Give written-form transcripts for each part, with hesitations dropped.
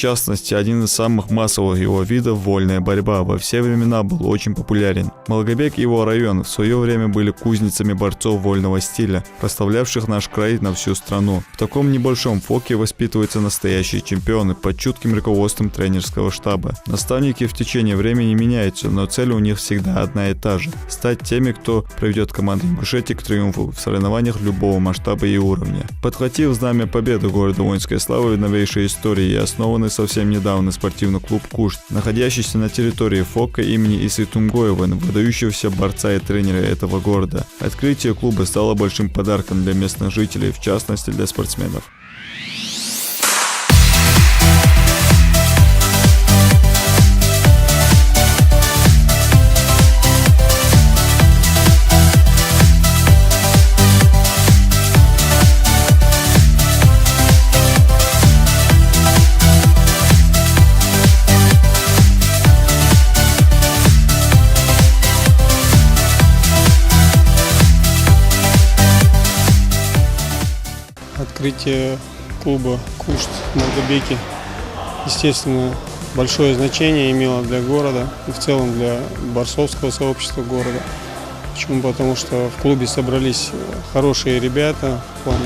частности, один из самых массовых его видов – вольная борьба, во все времена был очень популярен. Малгобек и его район в свое время были кузницами борцов вольного стиля, прославлявших наш край на всю страну. В таком небольшом фоке воспитываются настоящие чемпионы под чутким руководством тренерского штаба. Наставники в течение времени меняются, но цель у них всегда одна и та же – стать теми, кто приведет команду Ингушетии к триумфу в соревнованиях любого масштаба и уровня. Подхватив знамя победы города воинской славы в новейшей истории и основанный совсем недавно спортивный клуб «Кушт», находящийся на территории ФОКа имени Исы Тумгоева, выдающегося борца и тренера этого города. Открытие клуба стало большим подарком для местных жителей, в частности для спортсменов. Открытие клуба «Кушт» в Малгобеке, естественно, большое значение имело для города и в целом для борцовского сообщества города. Почему? Потому что в клубе собрались хорошие ребята в плане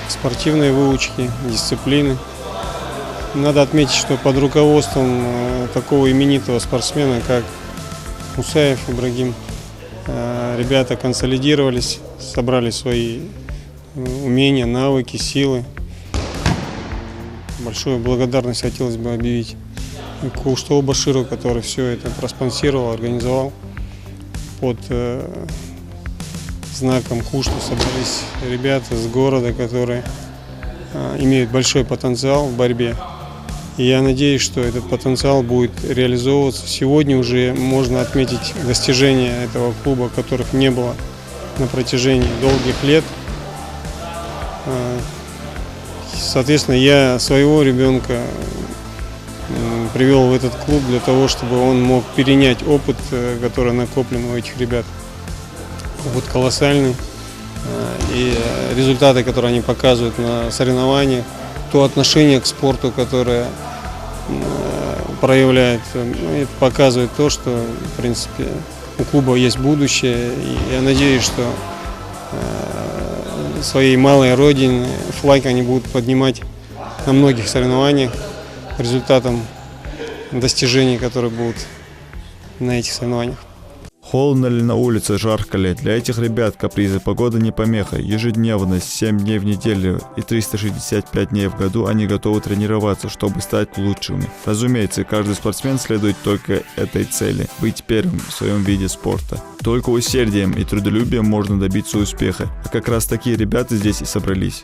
спортивной выучки, дисциплины. Надо отметить, что под руководством такого именитого спортсмена, как Мусаев Ибрагим, ребята консолидировались, собрали свои умения, навыки, силы. Большую благодарность хотелось бы объявить Куштову Баширу, который все это проспонсировал, организовал. Под знаком Кушту собрались ребята с города, которые имеют большой потенциал в борьбе. И я надеюсь, что этот потенциал будет реализовываться. Сегодня уже можно отметить достижения этого клуба, которых не было на протяжении долгих лет. Соответственно, я своего ребенка привел в этот клуб для того, чтобы он мог перенять опыт, который накоплен у этих ребят. Опыт колоссальный. И результаты, которые они показывают на соревнованиях, то отношение к спорту, которое проявляет, это показывает то, что, в принципе, у клуба есть будущее. И я надеюсь, что своей малой родины флаг они будут поднимать на многих соревнованиях результатом достижений, которые будут на этих соревнованиях. Холодно ли на улице, жарко ли, для этих ребят капризы погоды не помеха. Ежедневно, 7 дней в неделю и 365 дней в году они готовы тренироваться, чтобы стать лучшими. Разумеется, каждый спортсмен следует только этой цели – быть первым в своем виде спорта. Только усердием и трудолюбием можно добиться успеха, а как раз такие ребята здесь и собрались.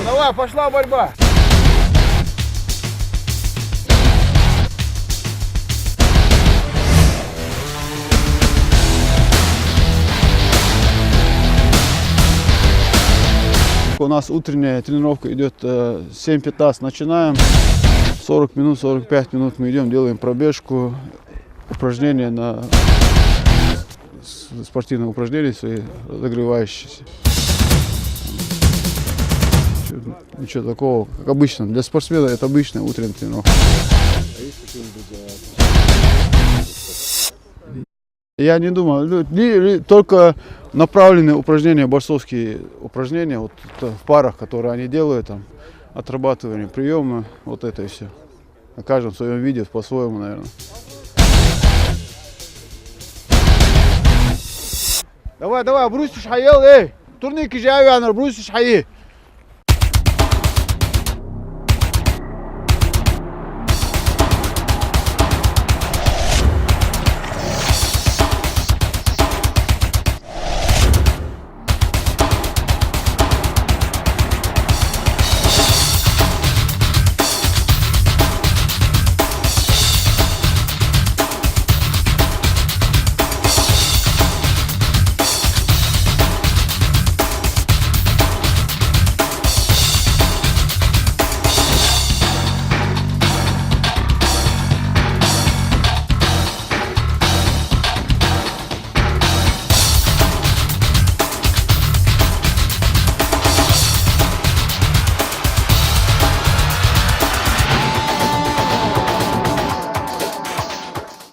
Давай, пошла борьба! У нас утренняя тренировка идет 7:15, начинаем. 40 минут, 45 минут мы идем, делаем пробежку, упражнения на спортивные упражнения свои, разогревающиеся. Ничего такого, как обычно. Для спортсмена это обычная утренняя тренировка. Я не думаю, только направленные упражнения, борцовские упражнения, вот в парах, которые они делают, там, отрабатывание, приемы, вот это и все. На каждом своем виде, по-своему, наверное. Давай, давай, брусишь хаел, эй! Турники же авианер, брусишь хаи!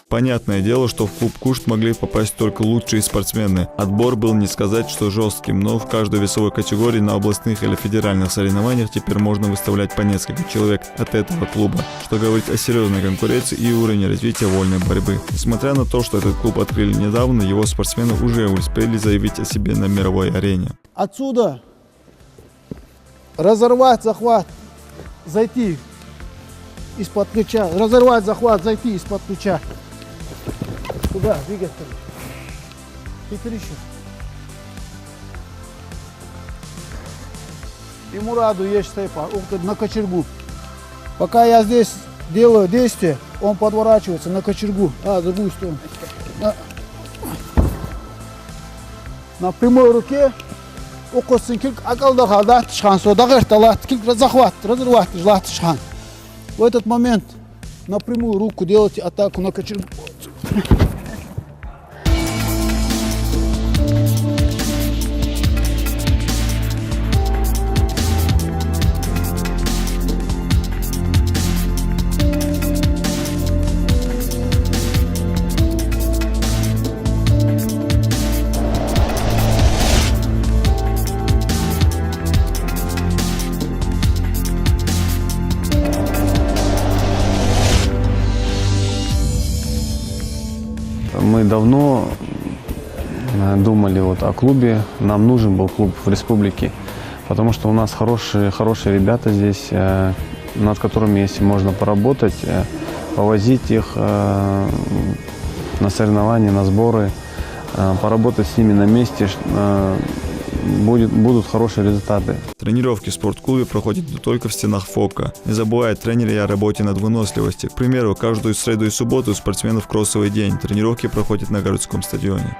Понятное дело, что в клуб Кушт могли попасть только лучшие спортсмены. Отбор был не сказать, что жестким, но в каждой весовой категории на областных или федеральных соревнованиях теперь можно выставлять по несколько человек от этого клуба, что говорит о серьезной конкуренции и уровне развития вольной борьбы. Несмотря на то, что этот клуб открыли недавно, его спортсмены уже успели заявить о себе на мировой арене. Отсюда разорвать захват, зайти из-под ключа, разорвать захват, зайти из-под ключа. Туда, двигаться. Теперь еще. И Мураду есть степа, на кочергу. Пока я здесь делаю действие, он подворачивается на кочергу. В другую сторону. На прямой руке. Захват, разорвать, желать. В этот момент на прямую руку делайте атаку на кочергу. Мы давно думали о клубе. Нам нужен был клуб в республике, потому что у нас хорошие ребята здесь, над которыми, если можно поработать, повозить их на соревнования, на сборы, поработать с ними на месте, будут хорошие результаты. Тренировки в спортклубе проходят не только в стенах ФОКа. Не забывает тренер и о работе над выносливостью. К примеру, каждую среду и субботу у спортсменов кроссовый день. Тренировки проходят на городском стадионе.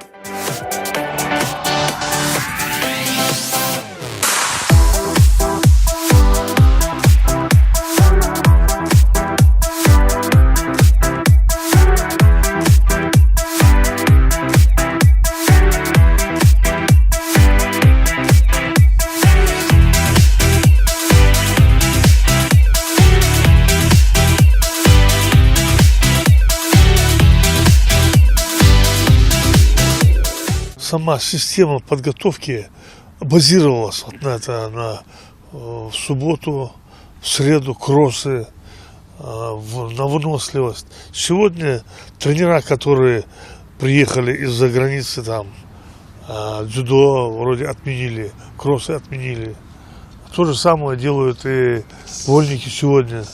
Сама система подготовки базировалась в субботу, в среду кроссы, на выносливость. Сегодня тренера, которые приехали из-за границы, дзюдо вроде отменили, кроссы отменили. То же самое делают и вольники сегодня.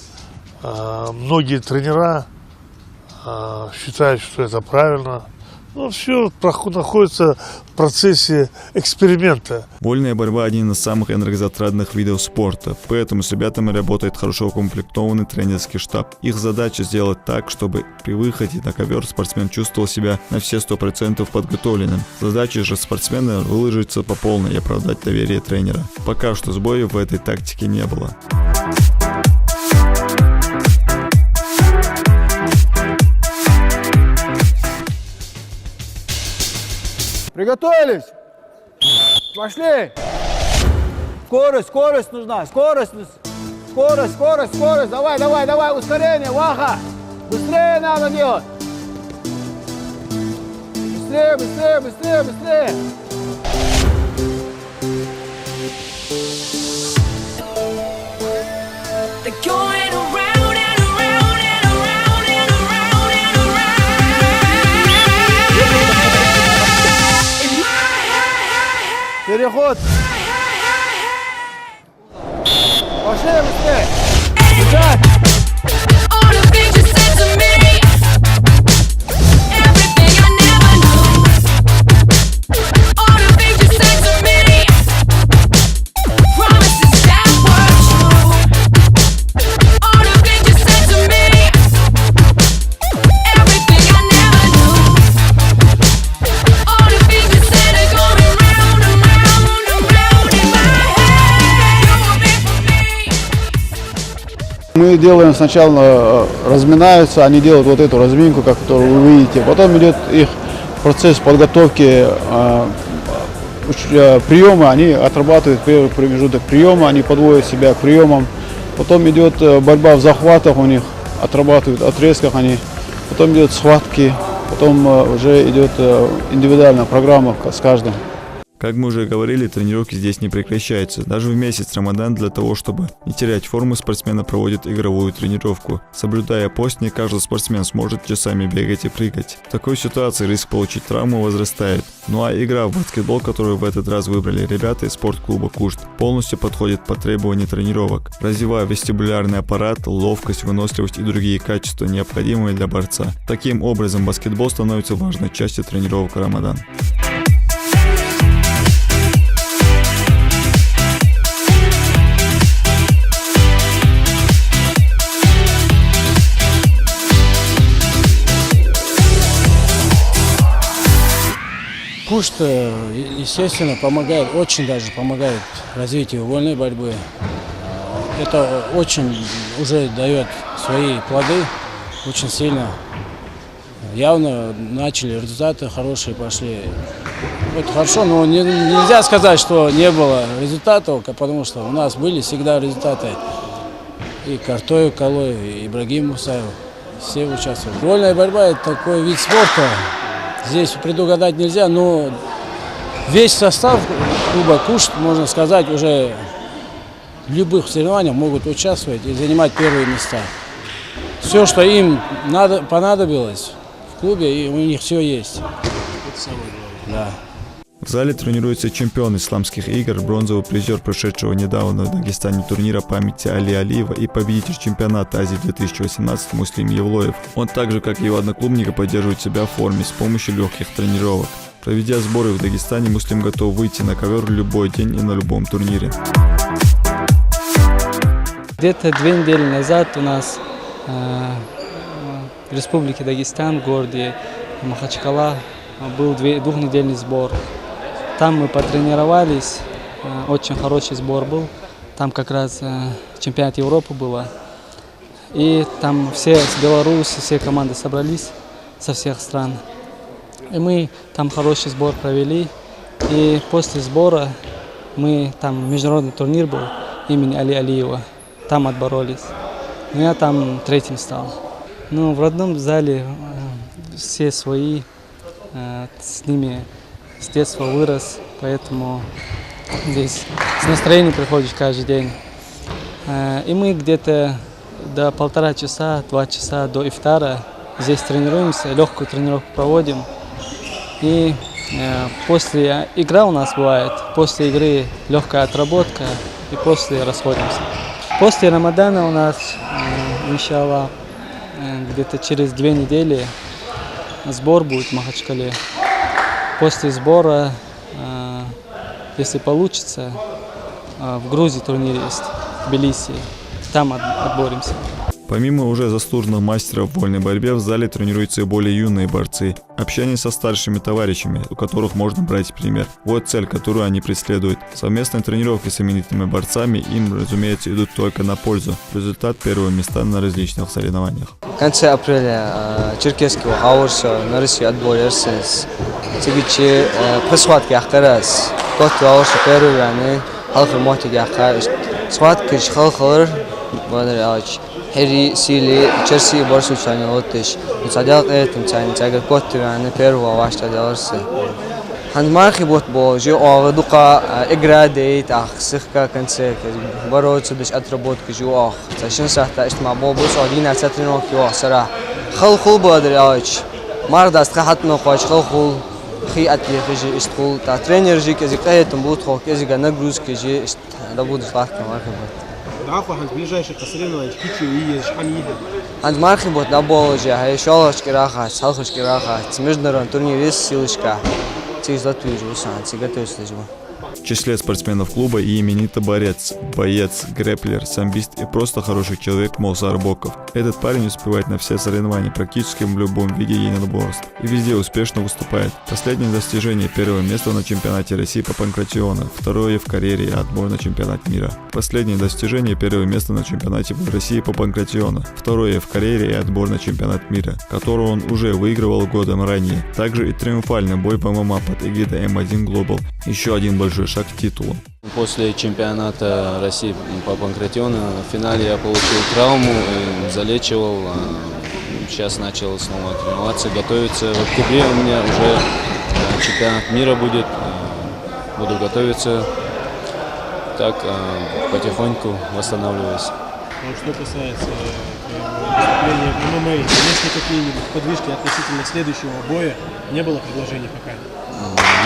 Многие тренера считают, что это правильно. Но все находится в процессе эксперимента. Вольная борьба – один из самых энергозатратных видов спорта, поэтому с ребятами работает хорошо укомплектованный тренерский штаб. Их задача сделать так, чтобы при выходе на ковер спортсмен чувствовал себя на все 100% подготовленным. Задача же спортсмена – выложиться по полной и оправдать доверие тренера. Пока что сбоев в этой тактике не было. Приготовились! Пошли! Скорость нужна, скорость, давай, ускорение, Ваха! Быстрее надо делать! Быстрее! Переход! Пошли быстрее! Бежать! Мы делаем сначала, разминаются, они делают вот эту разминку, которую вы видите. Потом идет их процесс подготовки приема, они отрабатывают первый промежуток приема, они подводят себя к приемам. Потом идет борьба в захватах у них, отрабатывают, отрезках они потом идет схватки, потом уже идет индивидуальная программа с каждым. Как мы уже говорили, тренировки здесь не прекращаются. Даже в месяц Рамадан для того, чтобы не терять форму, спортсмены проводят игровую тренировку. Соблюдая пост, не каждый спортсмен сможет часами бегать и прыгать. В такой ситуации риск получить травму возрастает. Ну а игра в баскетбол, которую в этот раз выбрали ребята из спортклуба «Кушт», полностью подходит под требования тренировок, развивая вестибулярный аппарат, ловкость, выносливость и другие качества, необходимые для борца. Таким образом, баскетбол становится важной частью тренировок Рамадан. Кушт, естественно, помогает, очень даже помогает развитию вольной борьбы. Это очень уже дает свои плоды, очень сильно. Явно начали, результаты хорошие пошли. Это хорошо, но нельзя сказать, что не было результатов, потому что у нас были всегда результаты. И Картоев, Калоев, и Ибрагим Мусаев, все участвовали. Вольная борьба – это такой вид спорта. Здесь предугадать нельзя, но весь состав клуба «Кушт», можно сказать, уже в любых соревнованиях могут участвовать и занимать первые места. Все, что им понадобилось в клубе, и у них все есть. Да. В зале тренируется чемпион исламских игр, бронзовый призер прошедшего недавно в Дагестане турнира памяти Али Алиева и победитель чемпионата Азии 2018 Муслим Евлоев. Он так же, как и его одноклубники, поддерживает себя в форме с помощью легких тренировок. Проведя сборы в Дагестане, Муслим готов выйти на ковер в любой день и на любом турнире. Где-то 2 недели назад у нас в Республике Дагестан, в городе Махачкала, был двухнедельный сбор. Там мы потренировались, очень хороший сбор был. Там как раз чемпионат Европы было. И там все с Беларуси, все команды собрались со всех стран. И мы там хороший сбор провели. И после сбора там международный турнир был имени Али Алиева. Там отборолись. Я там 3-м стал. Ну, в родном зале все свои, с ними с детства вырос, поэтому здесь с настроением приходишь каждый день. И мы где-то до 1,5 часа, 2 часа до ифтара здесь тренируемся, легкую тренировку проводим. И после игры у нас бывает, после игры легкая отработка и после расходимся. После Рамадана у нас, иншаллах, где-то через 2 недели сбор будет в Махачкале. После сбора, если получится, в Грузии турнир есть, в Тбилиси, там отборемся. Помимо уже заслуженных мастеров в вольной борьбе, в зале тренируются и более юные борцы. Общение со старшими товарищами, у которых можно брать пример. Вот цель, которую они преследуют. Совместные тренировки с именитыми борцами им, разумеется, идут только на пользу. Результат – первые места на различных соревнованиях. В конце апреля черкесского аурса на Россию отборерсиз. Тигичи по схватке ахкарас. Тот аурса первый войны, халхар мотиги ахкарас. Схватка халхар, бадаряч. Хери сили черси борсу чани лотиш. Мцадял этим чани чагар котти войны первого вашта деларсы. Хандмархи бот бо же огдука игра дейт ахсихка конце бороться деш отработка же ах. Ташин сахта истма бо бос одина цатринок ё сара. Халхул бадаряч. Мардас хатно хоч халхул. Хи атли хижи истхул та тренер же кези каетом бут хок кези га нагрузки же да будет сладко мархи бот. عفوا عند ближайших соревнований кичи и шханида. عند мархи бот да бо же хай шолочки раха салхочки раха международный турнир есть силочка. Через Латвию же усан, готовится же. В числе спортсменов клуба и именитый борец, грэплер, самбист и просто хороший человек Муса Арбоков. Этот парень успевает на все соревнования практически в любом виде единоборств и везде успешно выступает. Последнее достижение – первое место на чемпионате России по панкратиону, второе в карьере и отбор на чемпионат мира. Последнее достижение – первое место на чемпионате России по панкратиону, второе в карьере и отбор на чемпионат мира, который он уже выигрывал годом ранее. Также и триумфальный бой по ММА под эгидой М1 Global. Еще один большой шаг к титулу. После чемпионата России по панкратиону в финале я получил травму, залечивал сейчас начал снова тренироваться, готовиться. В октябре у меня уже чемпионат мира будет. Буду готовиться. Так, потихоньку восстанавливаюсь. Что касается выступления в ММА, есть ли какие-нибудь подвижки относительно следующего боя? Не было предложений пока?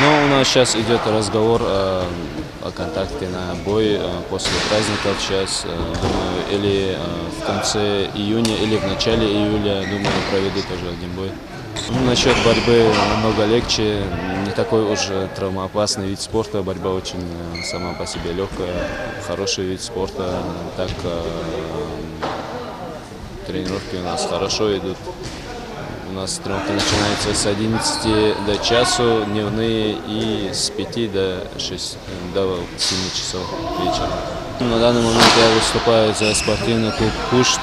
Но у нас сейчас идет разговор о контакте на бой после праздников. Сейчас, думаю, или в конце июня, или в начале июля, думаю, проведу тоже один бой. Насчет борьбы намного легче, не такой уж травмоопасный вид спорта. Борьба очень сама по себе легкая, хороший вид спорта. Так тренировки у нас хорошо идут. У нас тренировки начинаются с 11 до часу дневные и с 5 до 7 часов вечера. На данный момент я выступаю за спортивный клуб «Кушт».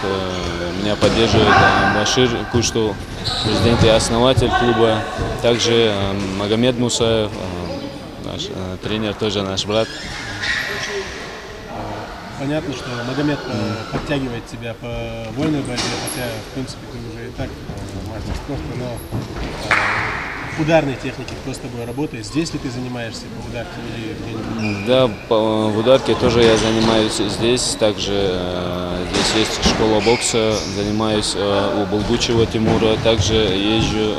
Меня поддерживает Башир Кушту, президент и основатель клуба. Также Магомед Мусаев, наш тренер, тоже наш брат. Понятно, что Магомед подтягивает тебя по вольной борьбе, хотя, в принципе, ты уже и так мастер спорта, но ударной техники кто с тобой работает? Здесь ли ты занимаешься по ударке или где-нибудь? Да, в ударке тоже я занимаюсь здесь. Также здесь есть школа бокса, занимаюсь у Булгучева Тимура. Также езжу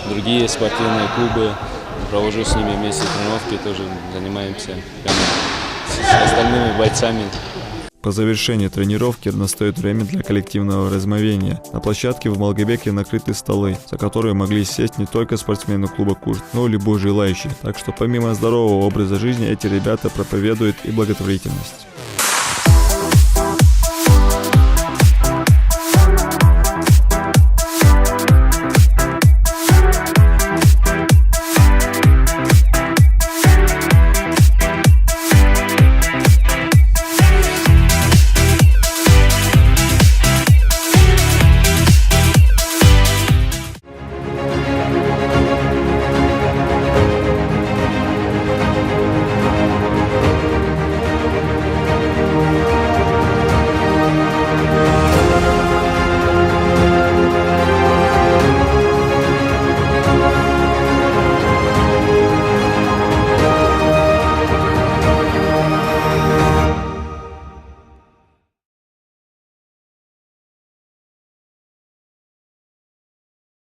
в другие спортивные клубы. Провожу с ними вместе тренировки, тоже занимаемся с остальными бойцами. По завершении тренировки настает время для коллективного размовения. На площадке в Малгобеке накрыты столы, за которые могли сесть не только спортсмены клуба «Кушт», но и любой желающий. Так что помимо здорового образа жизни эти ребята проповедуют и благотворительность.